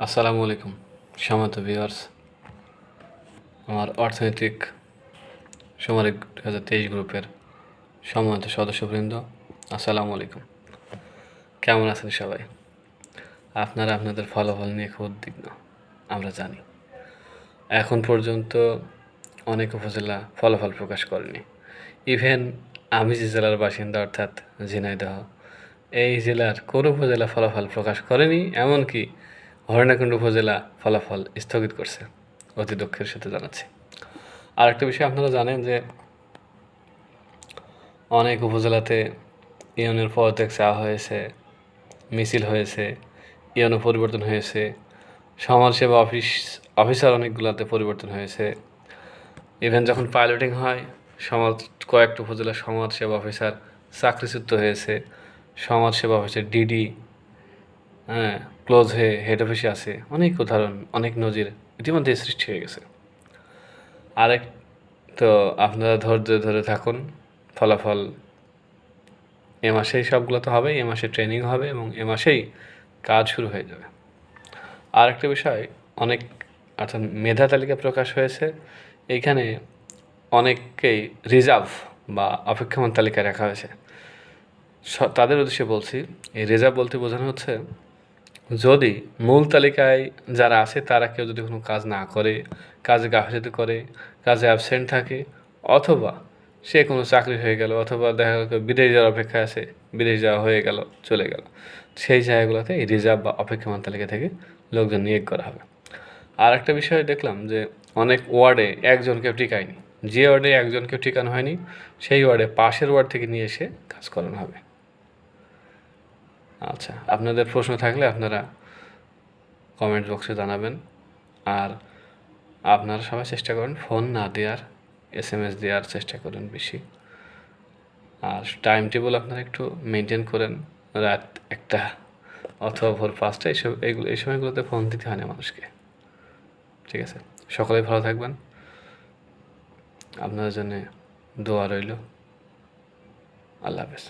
আসসালামু আলাইকুম সম্মানিত ভিউয়ার্স। আমার অর্থনৈতিক সামরিক 2023 গ্রুপের সম্মানিত সদস্যবৃন্দ, আসসালামু আলাইকুম। কেমন আছেন সবাই? আপনারা আপনাদের ফলাফল নিয়ে খুব উদ্বিগ্ন, আমরা জানি। এখন পর্যন্ত অনেক উপজেলা ফলাফল প্রকাশ করেনি। ইভেন আমি যে জেলার বাসিন্দা অর্থাৎ ঝিনাইদহ, এই জেলার কোনো উপজেলা ফলাফল প্রকাশ করেনি, এমনকি হরিণাকুণ্ড উপজেলা ফলাফল স্থগিত করছে। অতি দুঃখের সাথে জানাচ্ছি। আরেকটা বিষয় আপনারা জানেন যে অনেক উপজেলাতে ইউনিয়নের পদত্যাগ চাওয়া হয়েছে, মিছিল হয়েছে, ইউনিয়ন পরিবর্তন হয়েছে, সমাজসেবা অফিসার অনেকগুলোতে পরিবর্তন হয়েছে। ইভেন যখন পাইলটিং হয়, কয়েকটা উপজেলার সমাজসেবা অফিসার চাকরিচ্যুত হয়েছে, সমাজসেবা অফিসের ডিডি ক্লোজ হয়ে হেড অফিসে আছে। অনেক উদাহরণ, অনেক নজির ইতিমধ্যে সৃষ্টি হয়ে গেছে। আরেক তো আপনারা ধৈর্য ধরে থাকুন, ফলাফল এ মাসেই সবগুলো তো হবে, এ মাসে ট্রেনিং হবে এবং এ মাসেই কাজ শুরু হয়ে যাবে। আরেকটা বিষয়, অনেক অর্থাৎ মেধা তালিকা প্রকাশ হয়েছে, এইখানে অনেককেই রিজার্ভ বা অপেক্ষমান তালিকায় রাখা হয়েছে। তাদের উদ্দেশ্যে বলছি, এই রিজার্ভ বলতে বোঝানো হচ্ছে যদি মূল তালিকায় যারা আছে তারা কেউ যদি কোনো কাজ না করে, কাজে গাফিলতি করে, কাজে অ্যাবসেন্ট থাকে, অথবা সে কোনো চাকরি হয়ে গেল, অথবা দেখা গেল বিদেশ যাওয়ার অপেক্ষায় আছে, বিদেশ যাওয়া হয়ে গেল, চলে গেল, সেই জায়গাগুলোতে এই রিজার্ভ বা অপেক্ষমান তালিকা থেকে লোকজন নিয়োগ করা হবে। আর একটা বিষয় দেখলাম যে অনেক ওয়ার্ডে একজনকেও টিকায়নি। যে ওয়ার্ডে একজনকেও টিকানো হয়নি, সেই ওয়ার্ডে পাশের ওয়ার্ড থেকে নিয়ে এসে কাজ করানো হবে। আচ্ছা, আপনাদের প্রশ্ন থাকলে আপনারা কমেন্ট বক্সে জানাবেন। আর আপনারা সবাই চেষ্টা করেন ফোন না দেওয়ার, SMS দেওয়ার চেষ্টা করেন বেশি। আর টাইম টেবিল আপনারা একটু মেনটেন করেন, রাত 1টা অথবা ভোর 5টা এই সময়গুলোতে ফোন দিতে হয় না মানুষকে। ঠিক আছে, সকলেই ভালো থাকবেন। আপনাদের জন্য দোয়া রইল। আল্লাহ হাফেজ।